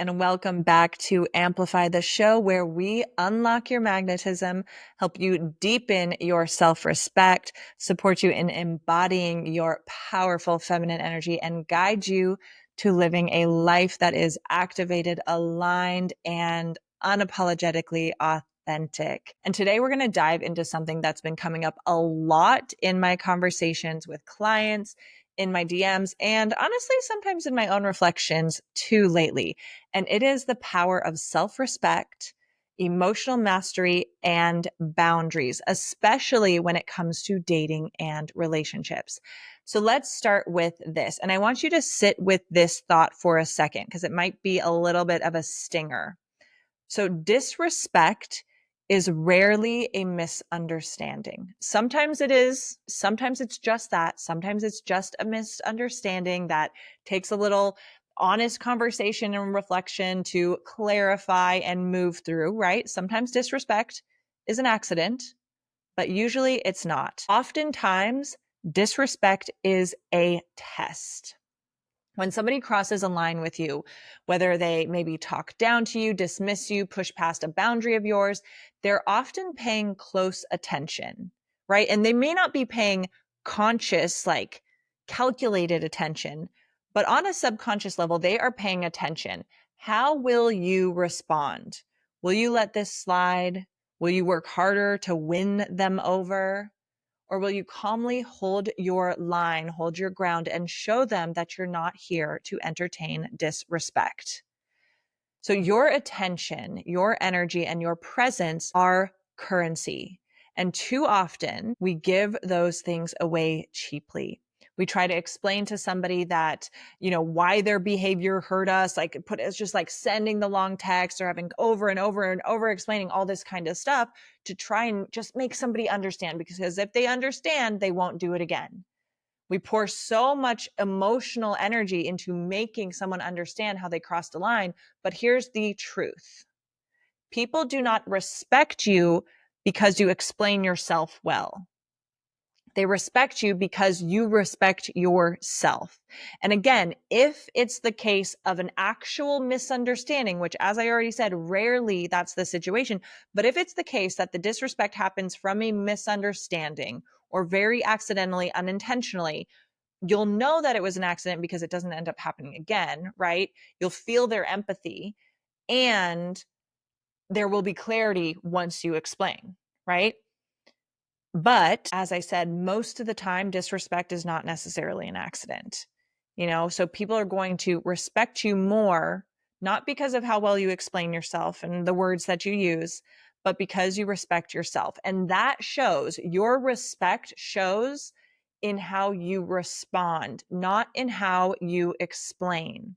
and welcome back to Amplify, the show where we unlock your magnetism, help you deepen your self-respect, support you in embodying your powerful feminine energy, and guide you to living a life that is activated, aligned, and unapologetically authentic. And today we're going to dive into something that's been coming up a lot in my conversations with clients, in my DMs, and honestly, sometimes in my own reflections too lately. And it is the power of self-respect, emotional mastery, and boundaries, especially when it comes to dating and relationships. So let's start with this. And I want you to sit with this thought for a second because it might be a little bit of a stinger. So disrespect is rarely a misunderstanding. Sometimes it is, sometimes it's just that. Sometimes it's just a misunderstanding that takes a little honest conversation and reflection to clarify and move through, right? Sometimes disrespect is an accident, but usually it's not. Oftentimes, disrespect is a test. When somebody crosses a line with you, whether they maybe talk down to you, dismiss you, push past a boundary of yours, they're often paying close attention, right? And they may not be paying conscious, like calculated attention, but on a subconscious level, they are paying attention. How will you respond? Will you let this slide? Will you work harder to win them over? Or will you calmly hold your line, hold your ground, and show them that you're not here to entertain disrespect? So your attention, your energy, and your presence are currency. And too often we give those things away cheaply. We try to explain to somebody that, why their behavior hurt us, it's just like sending the long text or having over and over and over explaining all this kind of stuff to try and just make somebody understand, because if they understand, they won't do it again. We pour so much emotional energy into making someone understand how they crossed a line. But here's the truth. People do not respect you because you explain yourself well. They respect you because you respect yourself. And again, if it's the case of an actual misunderstanding, which, as I already said, rarely that's the situation, but if it's the case that the disrespect happens from a misunderstanding or very accidentally, unintentionally, you'll know that it was an accident because it doesn't end up happening again, right? You'll feel their empathy and there will be clarity once you explain, right? But as I said, most of the time, disrespect is not necessarily an accident. So people are going to respect you more, not because of how well you explain yourself and the words that you use, but because you respect yourself. And that shows, your respect shows in how you respond, not in how you explain.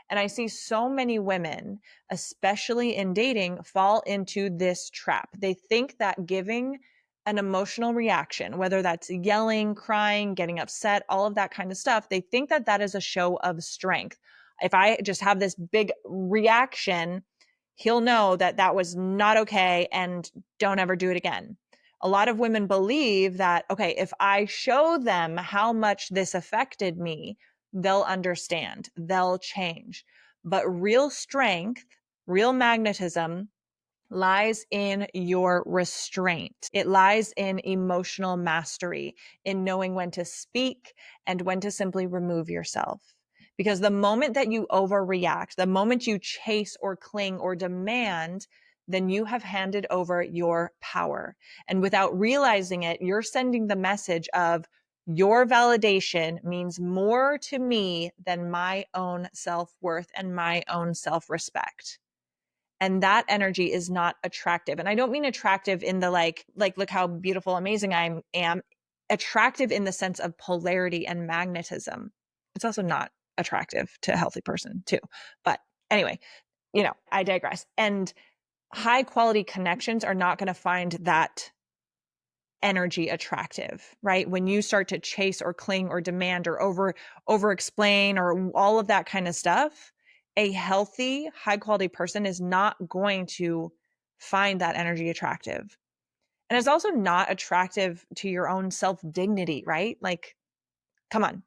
And I see so many women, especially in dating, fall into this trap. They think that giving an emotional reaction, whether that's yelling, crying, getting upset, all of that kind of stuff, they think that that is a show of strength. If I just have this big reaction, he'll know that that was not okay and don't ever do it again. A lot of women believe that, okay, if I show them how much this affected me, they'll understand, they'll change. But real strength, real magnetism, lies in your restraint. It lies in emotional mastery, in knowing when to speak and when to simply remove yourself. Because the moment that you overreact, the moment you chase or cling or demand, then you have handed over your power. And without realizing it, you're sending the message of, your validation means more to me than my own self-worth and my own self-respect. And that energy is not attractive. And I don't mean attractive in the like, look how beautiful, amazing I am. Attractive in the sense of polarity and magnetism. It's also not attractive to a healthy person too. But anyway, I digress. And high quality connections are not going to find that energy attractive, right? When you start to chase or cling or demand or over explain or all of that kind of stuff, a healthy, high quality person is not going to find that energy attractive. And it's also not attractive to your own self dignity, right? Like, come on.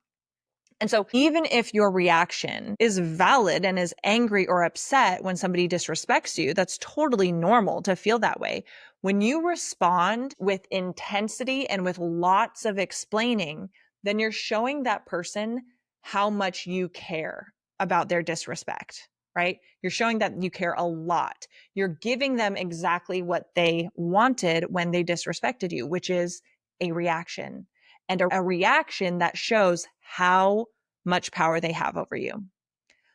And so even if your reaction is valid and is angry or upset when somebody disrespects you, that's totally normal to feel that way. When you respond with intensity and with lots of explaining, then you're showing that person how much you care about their disrespect, right? You're showing that you care a lot. You're giving them exactly what they wanted when they disrespected you, which is a reaction, and a reaction that shows how much power they have over you.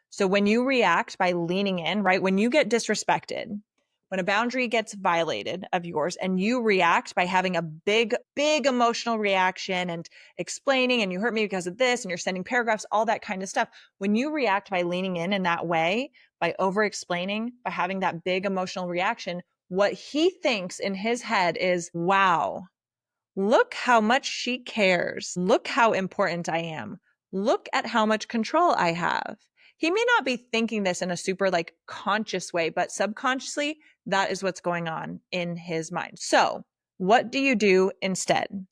So when you react by leaning in, right? When you get disrespected, when a boundary gets violated of yours and you react by having a big, big emotional reaction and explaining, and you hurt me because of this, and you're sending paragraphs, all that kind of stuff. When you react by leaning in that way, by over explaining, by having that big emotional reaction, what he thinks in his head is, wow, look how much she cares. Look how important I am. Look at how much control I have. He may not be thinking this in a super like conscious way, but subconsciously, that is what's going on in his mind. So, what do you do instead?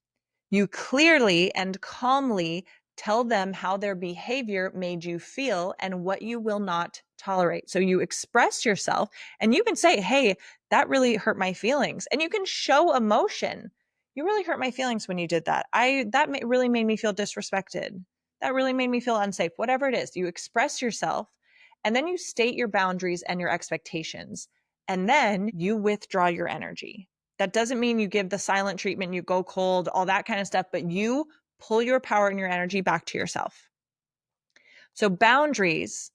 You clearly and calmly tell them how their behavior made you feel and what you will not tolerate. So you express yourself and you can say, hey, that really hurt my feelings. And you can show emotion. You really hurt my feelings when you did that. Really made me feel disrespected. That really made me feel unsafe. Whatever it is, you express yourself and then you state your boundaries and your expectations. And then you withdraw your energy. That doesn't mean you give the silent treatment, you go cold, all that kind of stuff, but you pull your power and your energy back to yourself. So boundaries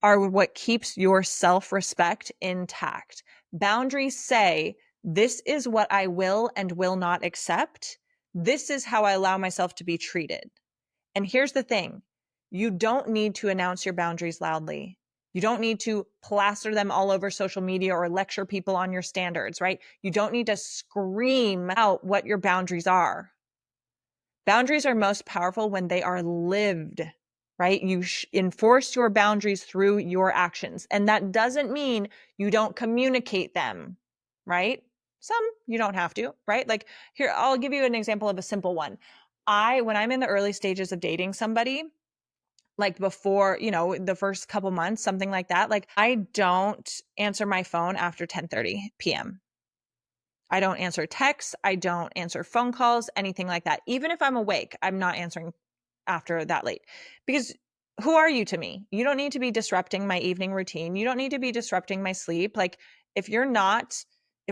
are what keeps your self-respect intact. Boundaries say, this is what I will and will not accept. This is how I allow myself to be treated. And here's the thing, you don't need to announce your boundaries loudly. You don't need to plaster them all over social media or lecture people on your standards, right? You don't need to scream out what your boundaries are. Boundaries are most powerful when they are lived, right? You enforce your boundaries through your actions. And that doesn't mean you don't communicate them, right? Some you don't have to, right? Like here, I'll give you an example of a simple one. When I'm in the early stages of dating somebody, like before, the first couple months, something like that, like I don't answer my phone after 10:30 p.m. I don't answer texts. I don't answer phone calls, anything like that. Even if I'm awake, I'm not answering after that late because who are you to me? You don't need to be disrupting my evening routine. You don't need to be disrupting my sleep. Like if we're not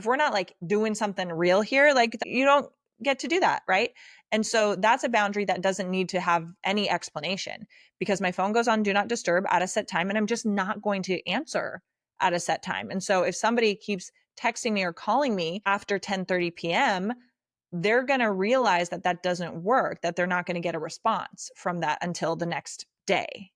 like doing something real here, like you don't get to do that, right? And so that's a boundary that doesn't need to have any explanation because my phone goes on do not disturb at a set time and I'm just not going to answer at a set time. And so if somebody keeps texting me or calling me after 10:30 p.m., they're going to realize that that doesn't work, that they're not going to get a response from that until the next day,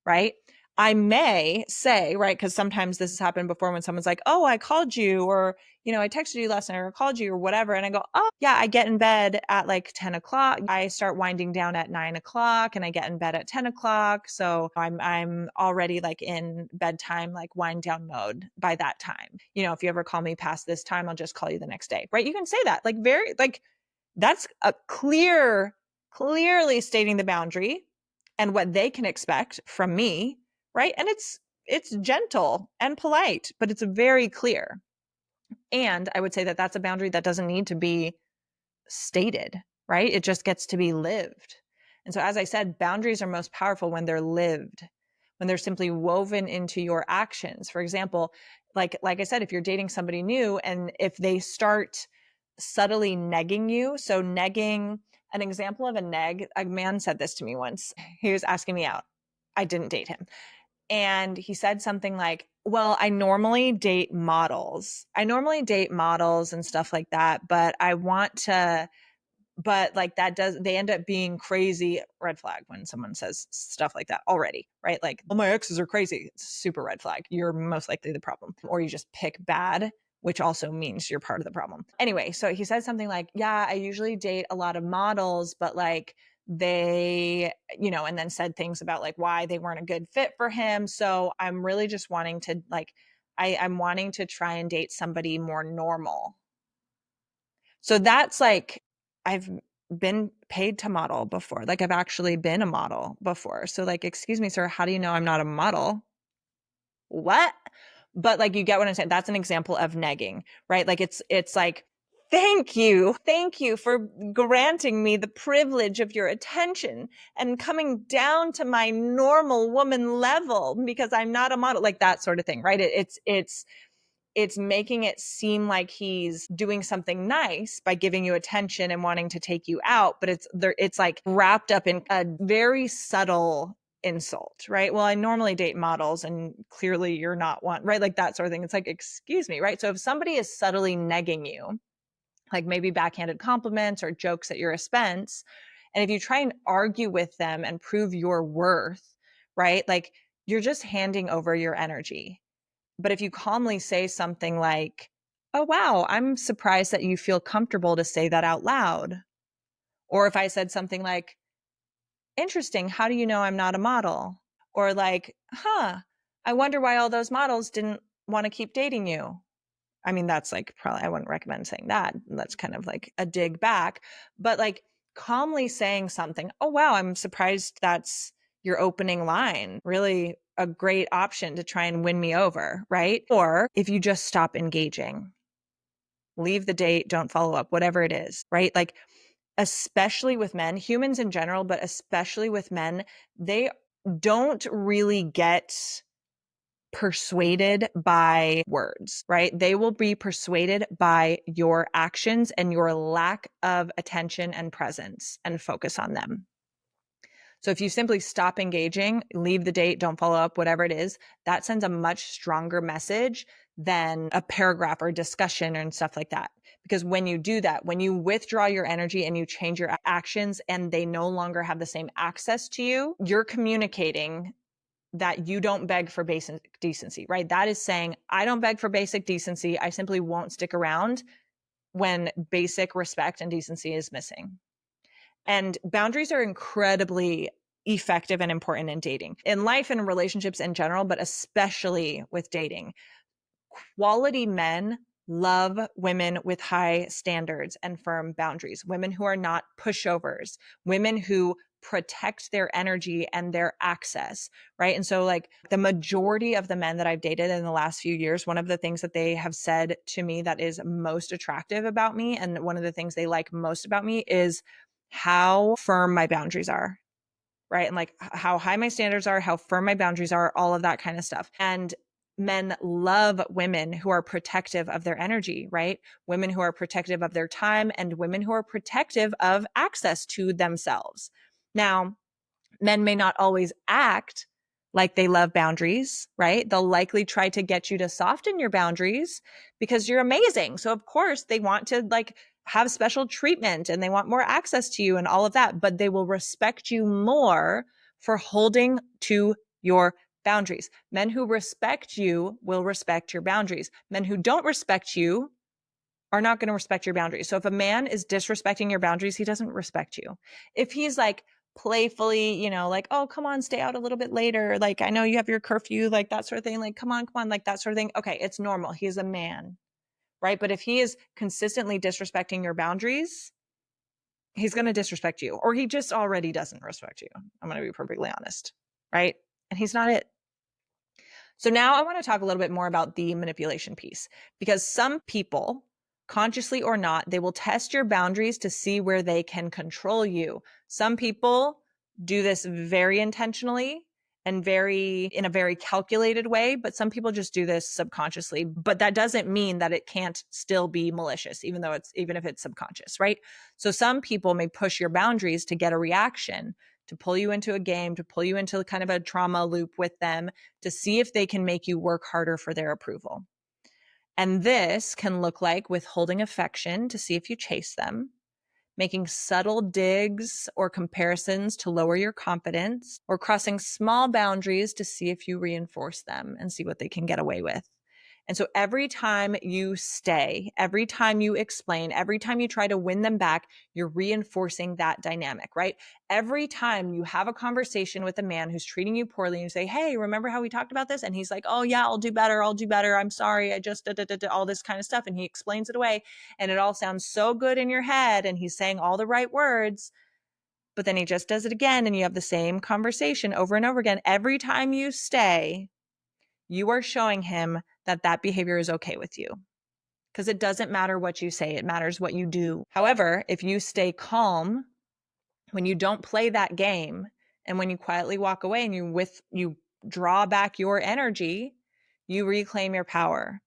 right? I may say, right, because sometimes this has happened before when someone's like, oh, I called you, or, I texted you last night or called you or whatever. And I go, oh, yeah, I get in bed at like 10 o'clock. I start winding down at 9 o'clock and I get in bed at 10 o'clock. So I'm already like in bedtime, like wind down mode by that time. If you ever call me past this time, I'll just call you the next day, right? You can say that like that's a clearly stating the boundary and what they can expect from me, right? And it's gentle and polite, but it's very clear. And I would say that that's a boundary that doesn't need to be stated, right? It just gets to be lived. And so as I said, boundaries are most powerful when they're lived, when they're simply woven into your actions. For example, like I said, if you're dating somebody new and if they start subtly negging you, so negging, an example of a neg, a man said this to me once. He was asking me out. I didn't date him. And he said something like, well, I normally date models. And stuff like that, but I want to, but like they end up being crazy. Red flag when someone says stuff like that already, right? Like, oh, my exes are crazy. It's super red flag. You're most likely the problem. Or you just pick bad, which also means you're part of the problem. Anyway, so he said something like, yeah, I usually date a lot of models, but like they, and then said things about like why they weren't a good fit for him. So I'm really just wanting to like, I'm wanting to try and date somebody more normal. So that's like, I've been paid to model before. Like I've actually been a model before. So like, excuse me, sir, how do you know I'm not a model? What? But like, you get what I'm saying? That's an example of negging, right? Like it's like, thank you. Thank you for granting me the privilege of your attention and coming down to my normal woman level because I'm not a model, like that sort of thing, right? It's making it seem like he's doing something nice by giving you attention and wanting to take you out, but it's like wrapped up in a very subtle insult, right? Well, I normally date models and clearly you're not one, right? Like that sort of thing. It's like, excuse me, right? So if somebody is subtly negging you, like maybe backhanded compliments or jokes at your expense, and if you try and argue with them and prove your worth, right? Like you're just handing over your energy. But if you calmly say something like, oh, wow, I'm surprised that you feel comfortable to say that out loud. Or if I said something like, interesting, how do you know I'm not a model? Or like, I wonder why all those models didn't want to keep dating you. I mean, that's like probably, I wouldn't recommend saying that. That's kind of like a dig back. But like calmly saying something, oh, wow, I'm surprised that's your opening line. Really a great option to try and win me over, right? Or if you just stop engaging, leave the date, don't follow up, whatever it is, right? Like, especially with men, humans in general, but especially with men, they don't really get persuaded by words, right? They will be persuaded by your actions and your lack of attention and presence and focus on them. So if you simply stop engaging, leave the date, don't follow up, whatever it is, that sends a much stronger message than a paragraph or discussion and stuff like that. Because when you do that, when you withdraw your energy and you change your actions and they no longer have the same access to you, you're communicating that you don't beg for basic decency, right? That is saying, I don't beg for basic decency. I simply won't stick around when basic respect and decency is missing. And boundaries are incredibly effective and important in dating, in life and relationships in general, but especially with dating. Quality men love women with high standards and firm boundaries, women who are not pushovers, women who protect their energy and their access, right? And so like the majority of the men that I've dated in the last few years, one of the things that they have said to me that is most attractive about me, and one of the things they like most about me, is how firm my boundaries are, right? And like how high my standards are, how firm my boundaries are, all of that kind of stuff. And men love women who are protective of their energy, right? Women who are protective of their time and women who are protective of access to themselves. Now, men may not always act like they love boundaries, right? They'll likely try to get you to soften your boundaries because you're amazing. So of course they want to like have special treatment and they want more access to you and all of that, but they will respect you more for holding to your boundaries. Men who respect you will respect your boundaries. Men who don't respect you are not going to respect your boundaries. So if a man is disrespecting your boundaries, he doesn't respect you. If he's like playfully, like, oh, come on, stay out a little bit later. Like, I know you have your curfew, like that sort of thing. Like, come on, like that sort of thing. Okay, it's normal. He's a man, right? But if he is consistently disrespecting your boundaries, he's going to disrespect you, or he just already doesn't respect you. I'm going to be perfectly honest, right? And he's not it. So now I want to talk a little bit more about the manipulation piece, because some people, consciously or not, they will test your boundaries to see where they can control you. Some people do this very intentionally and in a very calculated way, but some people just do this subconsciously. But that doesn't mean that it can't still be malicious, even if it's subconscious, right? So some people may push your boundaries to get a reaction, to pull you into a game, to pull you into kind of a trauma loop with them, to see if they can make you work harder for their approval. And this can look like withholding affection to see if you chase them, making subtle digs or comparisons to lower your confidence, or crossing small boundaries to see if you reinforce them and see what they can get away with. And so every time you stay, every time you explain, every time you try to win them back, you're reinforcing that dynamic, right? Every time you have a conversation with a man who's treating you poorly and you say, hey, remember how we talked about this? And he's like, oh yeah, I'll do better. I'll do better. I'm sorry. I just all this kind of stuff. And he explains it away and it all sounds so good in your head. And he's saying all the right words, but then he just does it again. And you have the same conversation over and over again. Every time you stay, you are showing him that that behavior is okay with you. Because it doesn't matter what you say, it matters what you do. However, if you stay calm, when you don't play that game, and when you quietly walk away and you draw back your energy, you reclaim your power.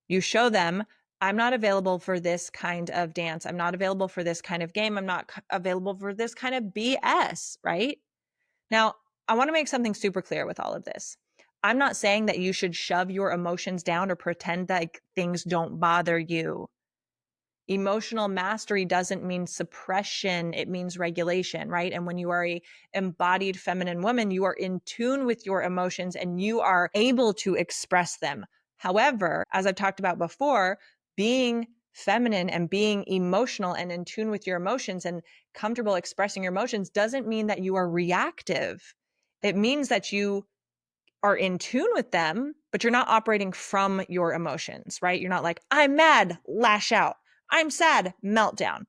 You show them, I'm not available for this kind of dance. I'm not available for this kind of game. I'm not available for this kind of BS, right? Now, I want to make something super clear with all of this. I'm not saying that you should shove your emotions down or pretend that things don't bother you. Emotional mastery doesn't mean suppression, it means regulation, right? And when you are a embodied feminine woman, you are in tune with your emotions and you are able to express them. However, as I've talked about before, being feminine and being emotional and in tune with your emotions and comfortable expressing your emotions doesn't mean that you are reactive. It means that you are in tune with them, but you're not operating from your emotions, right? You're not like, I'm mad, lash out. I'm sad, meltdown,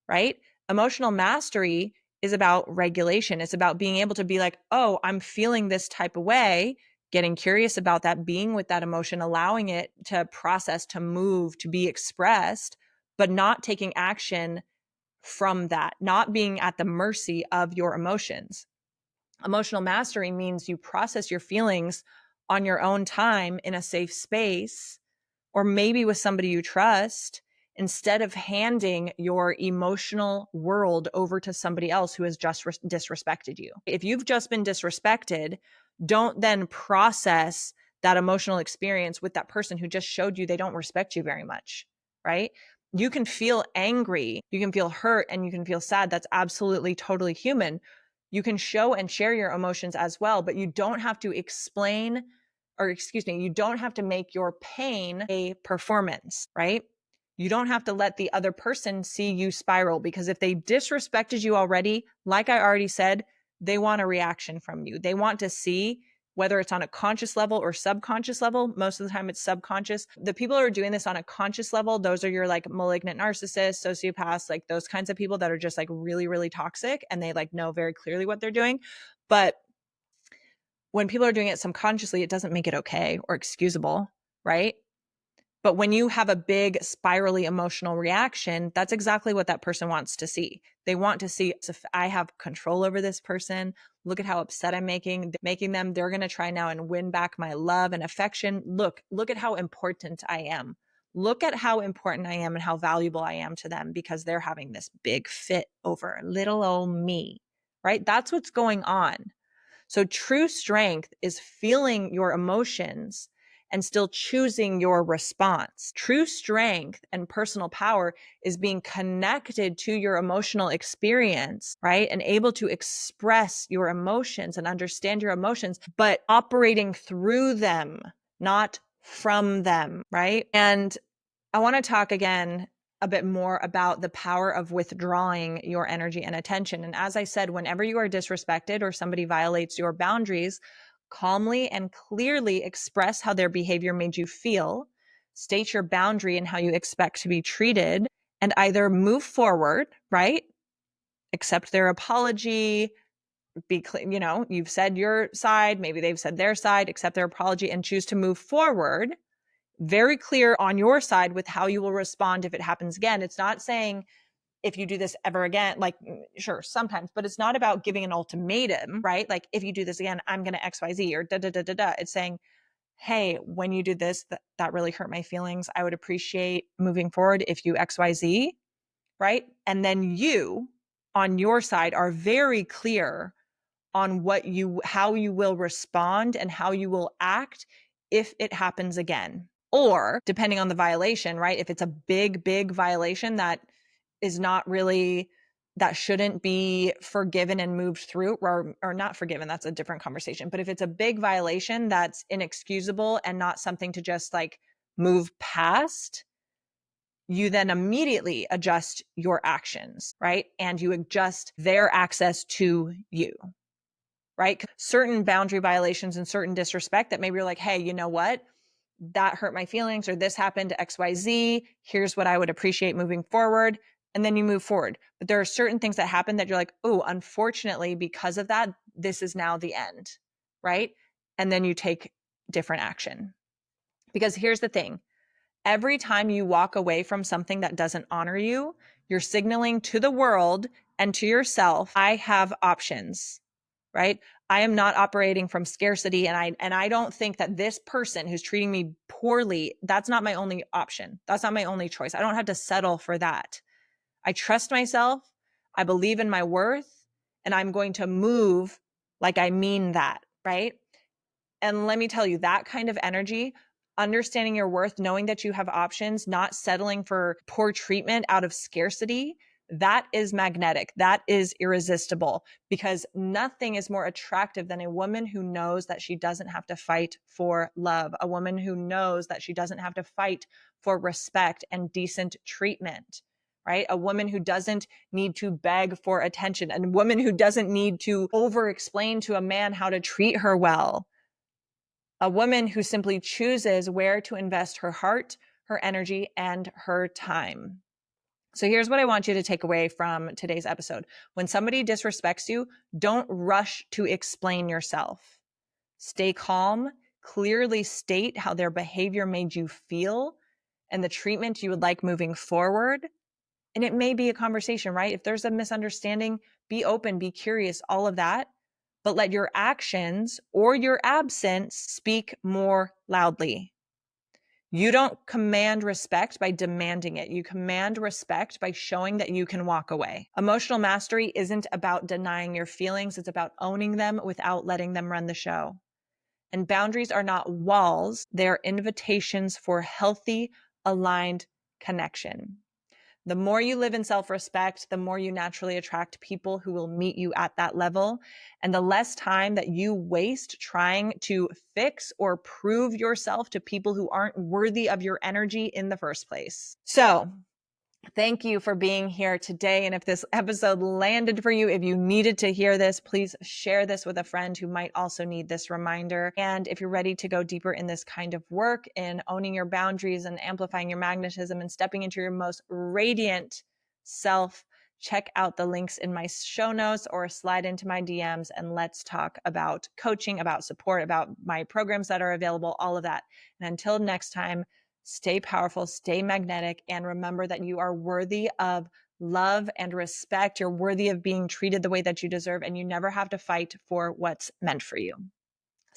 right? Emotional mastery is about regulation. It's about being able to be like, oh, I'm feeling this type of way, getting curious about that, being with that emotion, allowing it to process, to move, to be expressed, but not taking action from that, not being at the mercy of your emotions. Emotional mastery means you process your feelings on your own time in a safe space, or maybe with somebody you trust, instead of handing your emotional world over to somebody else who has just disrespected you. If you've just been disrespected, don't then process that emotional experience with that person who just showed you they don't respect you very much, right? You can feel angry, you can feel hurt, and you can feel sad. That's absolutely totally human. You can show and share your emotions as well, but you don't have to explain, or excuse me, you don't have to make your pain a performance, right? You don't have to let the other person see you spiral, because if they disrespected you already, like I already said, they want a reaction from you. They want to see, whether it's on a conscious level or subconscious level. Most of the time it's subconscious. The people who are doing this on a conscious level, those are your like malignant narcissists, sociopaths, like those kinds of people that are just like really, really toxic and they like know very clearly what they're doing. But when people are doing it subconsciously, it doesn't make it okay or excusable, right? But when you have a big spirally emotional reaction, that's exactly what that person wants to see. They want to see, if I have control over this person, look at how upset I'm making them. They're going to try now and win back my love and affection. Look at how important I am. Look at how important I am and how valuable I am to them because they're having this big fit over little old me, right? That's what's going on. So true strength is feeling your emotions and still choosing your response. True strength and personal power is being connected to your emotional experience, right? And able to express your emotions and understand your emotions, but operating through them, not from them, right? And I want to talk again a bit more about the power of withdrawing your energy and attention. And as I said, whenever you are disrespected or somebody violates your boundaries, calmly and clearly express how their behavior made you feel, state your boundary and how you expect to be treated, and either move forward, right? Accept their apology, be clear, you've said your side, maybe they've said their side, accept their apology and choose to move forward. Very clear on your side with how you will respond if it happens again. It's not saying if you do this ever again, like sure, sometimes, but it's not about giving an ultimatum, right? Like if you do this again, I'm going to XYZ or da, da, da, da, da. It's saying, hey, when you do this, that really hurt my feelings. I would appreciate moving forward if you XYZ, right? And then you on your side are very clear on how you will respond and how you will act if it happens again. Or depending on the violation, right? If it's a big, big violation that is not really, that shouldn't be forgiven and moved through, or not forgiven, that's a different conversation. But if it's a big violation that's inexcusable and not something to just like move past, you then immediately adjust your actions, right? And you adjust their access to you, right? Certain boundary violations and certain disrespect that maybe you're like, hey, you know what? That hurt my feelings, or this happened to XYZ. Here's what I would appreciate moving forward. And then you move forward. But there are certain things that happen that you're like, oh, unfortunately, because of that, this is now the end, right? And then you take different action. Because here's the thing. Every time you walk away from something that doesn't honor you, you're signaling to the world and to yourself, I have options, right? I am not operating from scarcity, and I don't think that this person who's treating me poorly, that's not my only option. That's not my only choice. I don't have to settle for that. I trust myself. I believe in my worth, and I'm going to move like I mean that, right? And let me tell you, that kind of energy, understanding your worth, knowing that you have options, not settling for poor treatment out of scarcity, that is magnetic. That is irresistible, because nothing is more attractive than a woman who knows that she doesn't have to fight for love, a woman who knows that she doesn't have to fight for respect and decent treatment, right? A woman who doesn't need to beg for attention, a woman who doesn't need to over explain to a man how to treat her well. A woman who simply chooses where to invest her heart, her energy, and her time. So here's what I want you to take away from today's episode. When somebody disrespects you, don't rush to explain yourself. Stay calm, clearly state how their behavior made you feel and the treatment you would like moving forward. And it may be a conversation, right? If there's a misunderstanding, be open, be curious, all of that. But let your actions or your absence speak more loudly. You don't command respect by demanding it. You command respect by showing that you can walk away. Emotional mastery isn't about denying your feelings. It's about owning them without letting them run the show. And boundaries are not walls. They're invitations for healthy, aligned connection. The more you live in self-respect, the more you naturally attract people who will meet you at that level. And the less time that you waste trying to fix or prove yourself to people who aren't worthy of your energy in the first place. So, thank you for being here today. And if this episode landed for you, if you needed to hear this, please share this with a friend who might also need this reminder. And if you're ready to go deeper in this kind of work, in owning your boundaries and amplifying your magnetism and stepping into your most radiant self, check out the links in my show notes or slide into my DMs and let's talk about coaching, about support, about my programs that are available, all of that. And until next time, stay powerful, stay magnetic, and remember that you are worthy of love and respect. You're worthy of being treated the way that you deserve, and you never have to fight for what's meant for you.